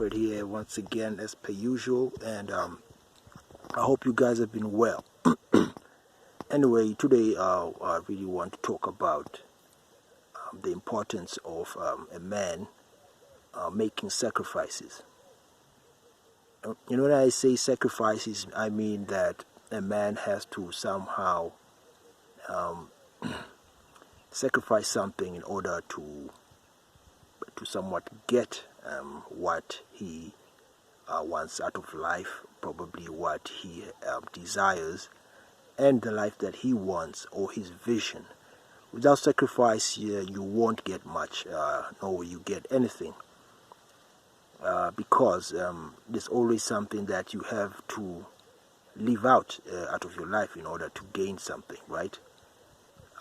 Alfred here once again as per usual, and I hope you guys have been well. Anyway, today I really want to talk about the importance of a man making sacrifices. When I say sacrifices, I mean that a man has to somehow sacrifice something in order to somewhat get what he wants out of life, probably what he desires, and the life that he wants, or his vision. Without sacrifice, you won't get much, nor will you get anything, because there's always something that you have to leave out of your life in order to gain something, right?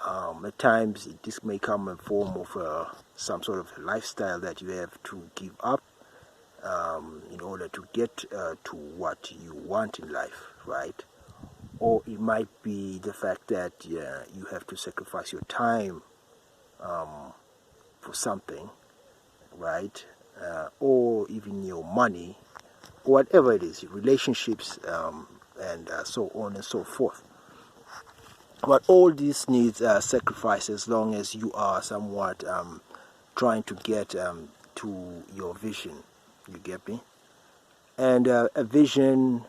At times, this may come in form of some sort of lifestyle that you have to give up in order to get to what you want in life, right? Or it might be the fact that you have to sacrifice your time for something, right? Or even your money, or whatever it is, relationships, and so on and so forth. But all this needs sacrifice as long as you are somewhat trying to get to your vision. You get me? And a vision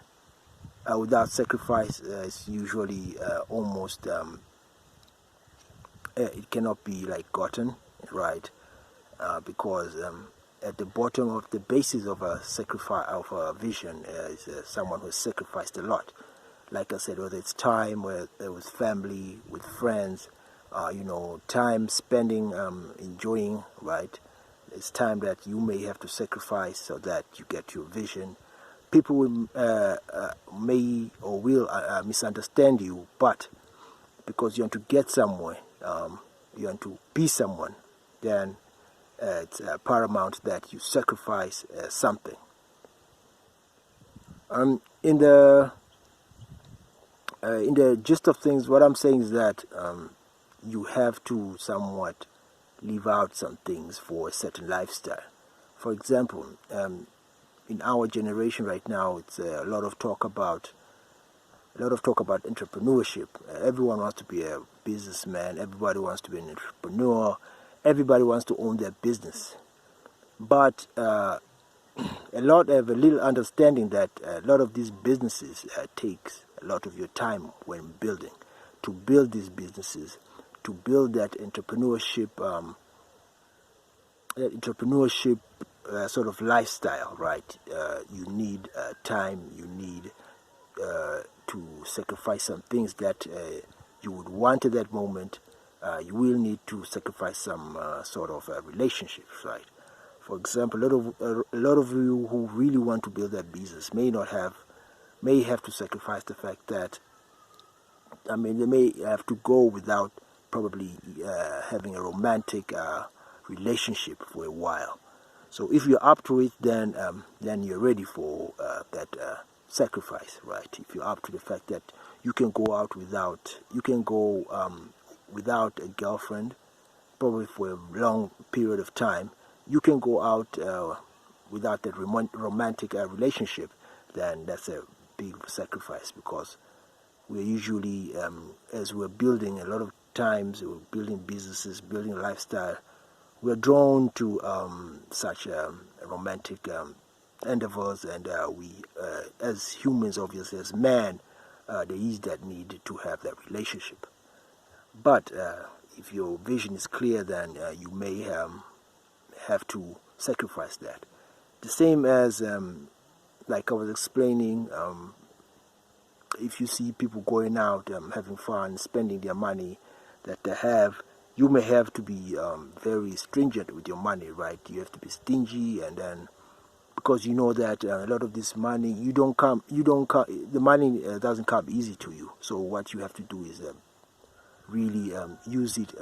without sacrifice is usually almost it cannot be like gotten, right? Because at the bottom of the basis of a sacrifice of a vision is someone who has sacrificed a lot. Like I said, whether it's time with family, with friends, time spending enjoying, right? It's time that you may have to sacrifice so that you get your vision. People will, may or will misunderstand you, but because you want to get somewhere, you want to be someone, then it's paramount that you sacrifice something. In the gist of things, what I'm saying is that you have to somewhat leave out some things for a certain lifestyle. For example, in our generation right now, it's a lot of talk about entrepreneurship. Everyone wants to be a businessman. Everybody wants to be an entrepreneur. Everybody wants to own their business. But a little understanding that a lot of these businesses takes a lot of your time when building. To build these businesses, to build that entrepreneurship sort of lifestyle, right? You need time. You need to sacrifice some things that you would want at that moment. You will need to sacrifice some sort of relationships, right? For example, a lot of you who really want to build that business may have to sacrifice the fact that, they may have to go without probably having a romantic relationship for a while. So if you're up to it, then you're ready for that sacrifice, right? If you're up to the fact that you can go without a girlfriend, probably for a long period of time, you can go out without that romantic relationship, then that's a big sacrifice, because we're usually, as we're building, a lot of times we're building businesses, building a lifestyle, we're drawn to such romantic endeavors, and we, as humans, obviously, as men, there is that need to have that relationship. But if your vision is clear, then you may have to sacrifice that. The same as, like I was explaining, if you see people going out, having fun, spending their money that they have, you may have to be very stringent with your money, right? You have to be stingy, and then because you know that a lot of this money, the money doesn't come easy to you. So what you have to do is really use it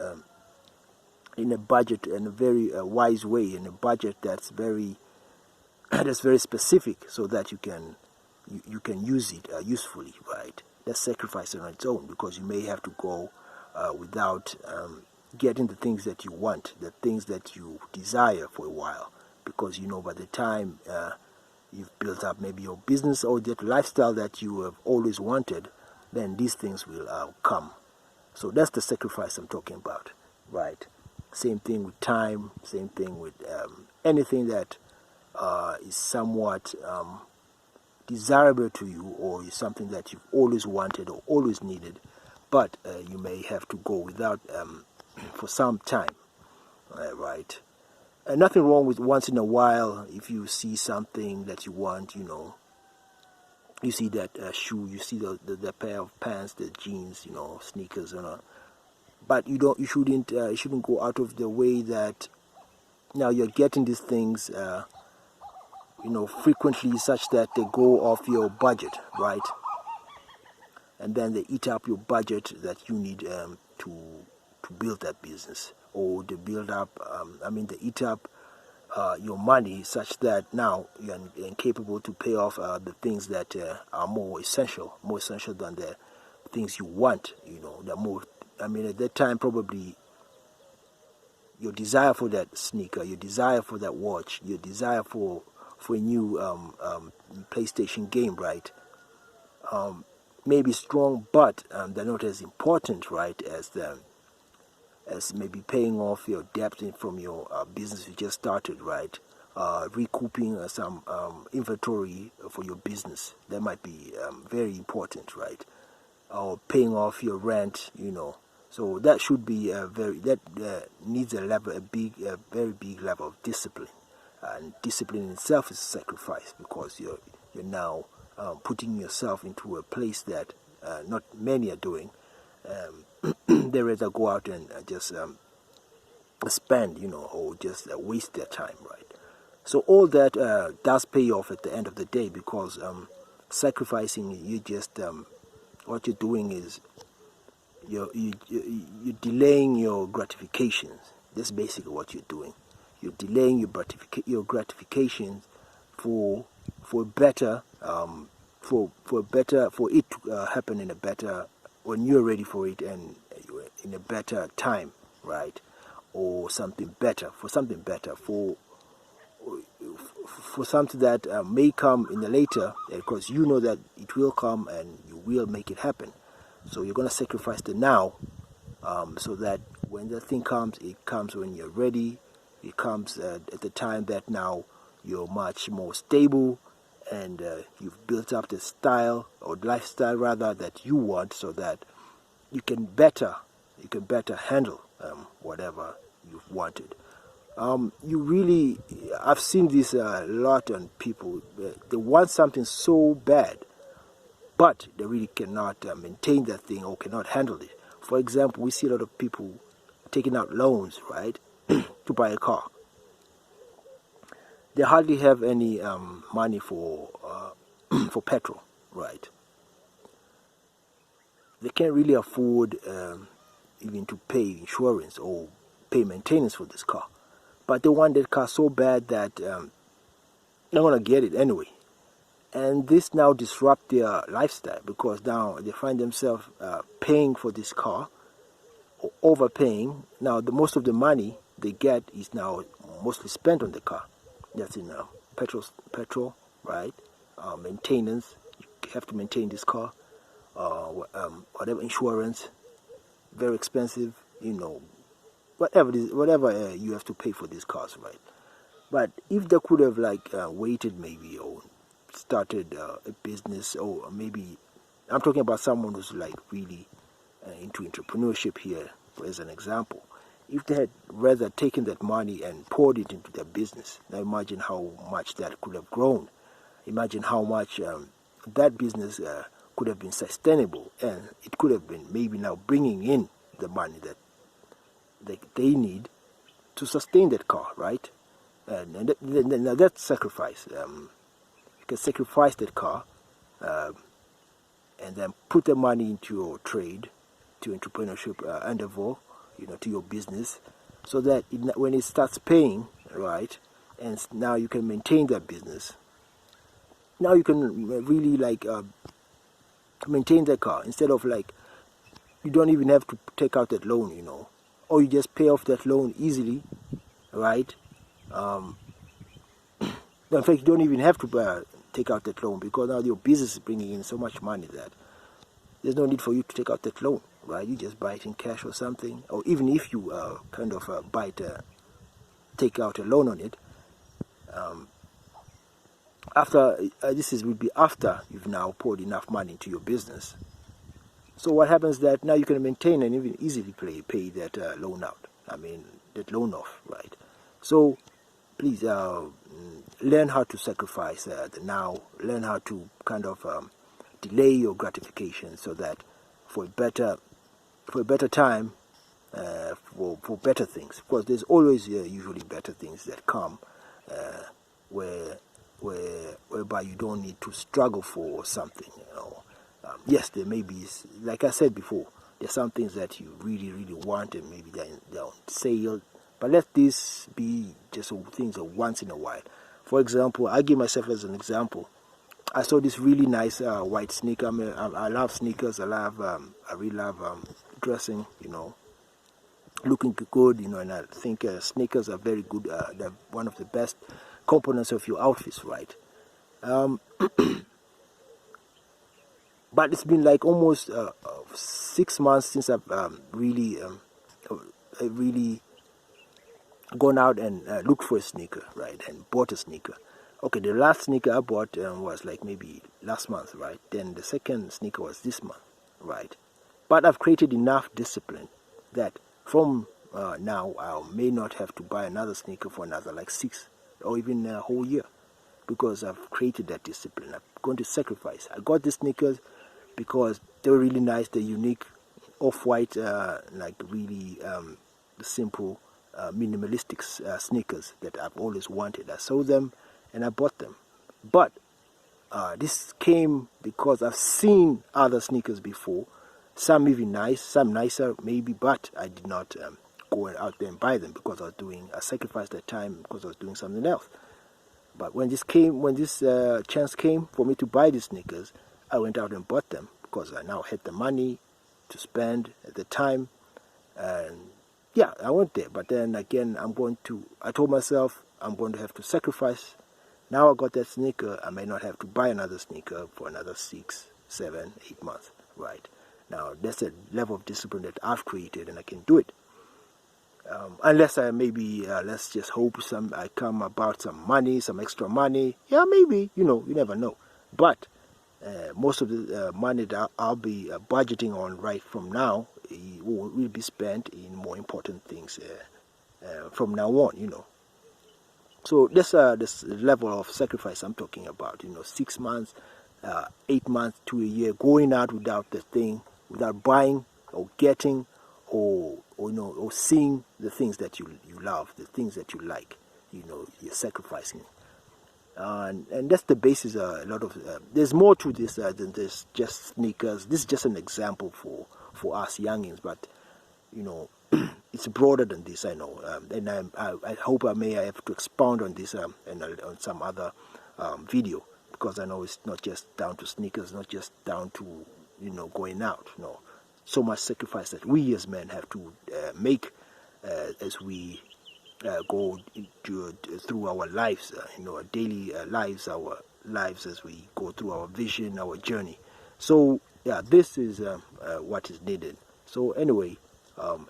in a budget, in a very wise way, in a budget that's very specific, so that you can use it usefully, right? That's sacrifice on its own, because you may have to go without getting the things that you want, the things that you desire for a while. because you know by the time you've built up maybe your business or that lifestyle that you have always wanted, then these things will come. So that's the sacrifice I'm talking about, right? Same thing with time, same thing with anything that is somewhat desirable to you, or is something that you've always wanted or always needed, but you may have to go without for some time, right? Nothing wrong with once in a while if you see something that you want, you know, you see that shoe, you see the pair of pants, the jeans, you know, sneakers, you know, but you shouldn't go out of the way that now you're getting these things you know, frequently, such that they go off your budget, right? And then they eat up your budget that you need to build that business, or they build up they eat up your money such that now you're incapable to pay off the things that are more essential than the things you want. You know, they're more, at that time probably your desire for that sneaker, your desire for that watch, your desire for a new PlayStation game, right, may be strong, but they're not as important, right, as maybe paying off your debt from your business you just started, right, recouping some inventory for your business. That might be very important, right, or paying off your rent, you know. So that should be needs a very big level of discipline. And discipline in itself is a sacrifice, because you're now putting yourself into a place that not many are doing. They rather go out and just spend, you know, or just waste their time, right? So all that does pay off at the end of the day, because sacrificing, what you're doing is you're delaying your gratifications. That's basically what you're doing. You're delaying your gratifications for better for it to happen in a better, when you're ready for it, and in a better time, right? Or something better, for something that may come in the later, because you know that it will come and you will make it happen. So you're going to sacrifice the now, so that when the thing comes, it comes when you're ready. It comes at the time that now you're much more stable, and you've built up the style, or lifestyle rather, that you want, so that you can better handle whatever you've wanted. I've seen this a lot on people. They want something so bad, but they really cannot maintain that thing, or cannot handle it. For example, we see a lot of people taking out loans, right, to buy a car. They hardly have any money for for petrol, right? They can't really afford even to pay insurance or pay maintenance for this car. But they want that car so bad that they're going to get it anyway. And this now disrupts their lifestyle, because now they find themselves paying for this car, or overpaying. Now, most of the money they get is now mostly spent on the car. That's in petrol, right? Maintenance. You have to maintain this car. Whatever insurance, very expensive. You know, whatever you have to pay for these cars, right? But if they could have waited maybe, or started a business, or maybe I'm talking about someone who's really into entrepreneurship here, as an example. If they had rather taken that money and poured it into their business, now imagine how much that could have grown. Imagine how much that business could have been sustainable, and it could have been maybe now bringing in the money that they need to sustain that car, right? And now that's sacrifice. You can sacrifice that car and then put the money into your trade, to entrepreneurship endeavor, to your business, so that when it starts paying, right, and now you can maintain that business. Now you can really maintain that car, instead of you don't even have to take out that loan, or you just pay off that loan easily, right? In fact, you don't even have to take out that loan, because now your business is bringing in so much money that there's no need for you to take out that loan, right? You just buy it in cash or something, or even if you take out a loan on it. Would be after you've now poured enough money into your business. So what happens that now you can maintain and even easily pay that loan out. That loan off, right? So please learn how to sacrifice the now. Learn how to kind of delay your gratification, so that for a better time, for better things. Of course, there's always usually better things that come, whereby you don't need to struggle for something. Yes, there may be, like I said before, there's some things that you really, really want, and maybe they're on sale. But let this be just things of once in a while. For example, I give myself as an example. I saw this really nice white sneaker. I love sneakers. I really love dressing. Looking good. And I think sneakers are very good. They're one of the best components of your outfits, right? But it's been like almost 6 months since I've really gone out and looked for a sneaker, right, and bought a sneaker. Okay, the last sneaker I bought was like maybe last month, right? Then the second sneaker was this month, right? But I've created enough discipline that from now I may not have to buy another sneaker for another like 6 or even a whole year, because I've created that discipline. I'm going to sacrifice. I got the sneakers because they were really nice. They're unique, off-white, like really simple, minimalistic sneakers that I've always wanted. I saw them and I bought them. But this came because I've seen other sneakers before, some even nice, some nicer maybe, but I did not go out there and buy them because I sacrificed that time because I was doing something else. But when this chance came for me to buy these sneakers, I went out and bought them because I now had the money to spend at the time. And yeah, I went there. But then again, I told myself I'm going to have to sacrifice. Now I got that sneaker, I may not have to buy another sneaker for another 6, 7, 8 months, right? Now that's a level of discipline that I've created, and I can do it. Unless I maybe, let's just hope I come about some money, some extra money. Yeah, maybe, you never know. But most of the money that I'll be budgeting on right from now will be spent in more important things from now on, So this level of sacrifice I'm talking about, 6 months, 8 months to a year, going out without the thing, without buying or getting or seeing the things that you love, the things that you like, you're sacrificing. And that's the basis. A lot of there's more to this than this just sneakers. This is just an example for us youngins, but it's broader than this. I know, and I hope I have to expound on this and on some other video, because I know it's not just down to sneakers, not just down to going out. So much sacrifice that we as men have to make as we go through our lives, our daily lives, our lives as we go through our vision, our journey. So yeah, this is what is needed. So anyway,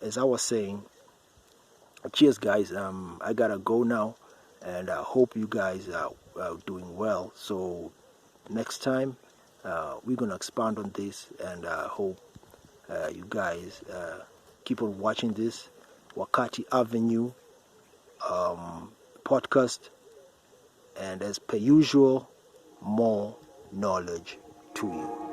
as I was saying, cheers guys. I gotta go now, and I hope you guys are doing well. So next time we're gonna expand on this, and I hope you guys keep on watching this Wakati Avenue podcast, and as per usual, more knowledge to you.